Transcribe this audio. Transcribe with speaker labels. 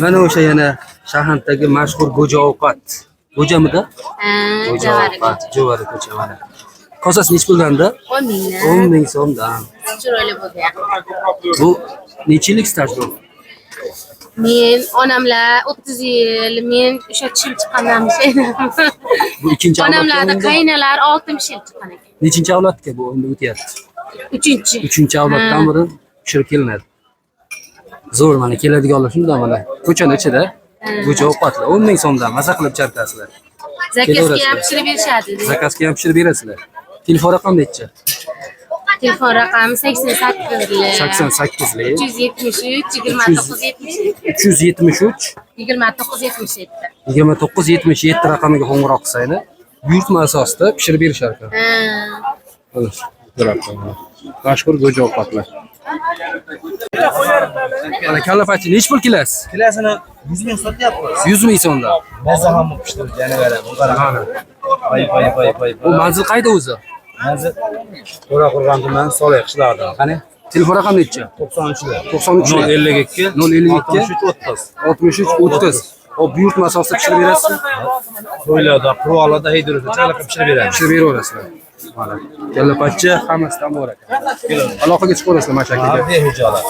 Speaker 1: Mana o'sha yana Shahandagi mashhur go'ja ovqat. Go'jamida? Go'ja ovqat, Jo'vari ko'cha mana. Kosasi nech pulganda?
Speaker 2: 10 mingdan.
Speaker 1: 10 ming so'mdan.
Speaker 2: Chiroyli bo'ldi.
Speaker 1: Bu necha yillik staj bu?
Speaker 2: Men onamlar 30 yil, men o'sha chil chiqqandan
Speaker 1: Bu ikkinchi avlod.
Speaker 2: onamlarda qaynalar 60 yil chiqqan ekan.
Speaker 1: Nechinchi avlodga bu endi o'tyapti?
Speaker 2: 3-chi.
Speaker 1: 3-avloddan biri pishirib kelinadi. Zo'r mana keladiganlar shunda mana ko'chani ichida go'ja ovqatlar 10 ming so'mdan maza qilib chartasizlar.
Speaker 2: Zakazga ham pishirib berishadi.
Speaker 1: Zakazga ham pishirib berasizlar. Telefon raqami necha?
Speaker 2: Telefon raqami 88lik
Speaker 1: 88lik
Speaker 2: 373 2977
Speaker 1: 373
Speaker 2: 2977
Speaker 1: 2977 raqamiga qo'ng'iroq qilsanglar, buyurtma asosida pishirib berishar ekan. Xo'sh, mashhur go'ja ovqatlar. Mana kallapachi nech pul kilasi?
Speaker 3: Kilasini 100 ming sotyapmiz.
Speaker 1: 100 ming so'mdan.
Speaker 3: Maza ham pishtirib janavar. Bu qarang. Voy.
Speaker 1: Bu manzil qayda o'zi?
Speaker 3: Manzil To'raqo'rg'on tumani Soliq qishlog'ida. Qani?
Speaker 1: Telefon raqami necha?
Speaker 3: 93da.
Speaker 1: 93
Speaker 3: 052
Speaker 1: 63 30. O buyurtma asosida pishirib berasiz.
Speaker 3: To'ylarda, qurollarda haydirib, chaqalab pishirib beramiz.
Speaker 1: Pishirib beraverasizlar. Mana kallapachi hammasidan bor ekan. Aloqaga chiqaverasizlar mana shu
Speaker 3: Ha, behijolat.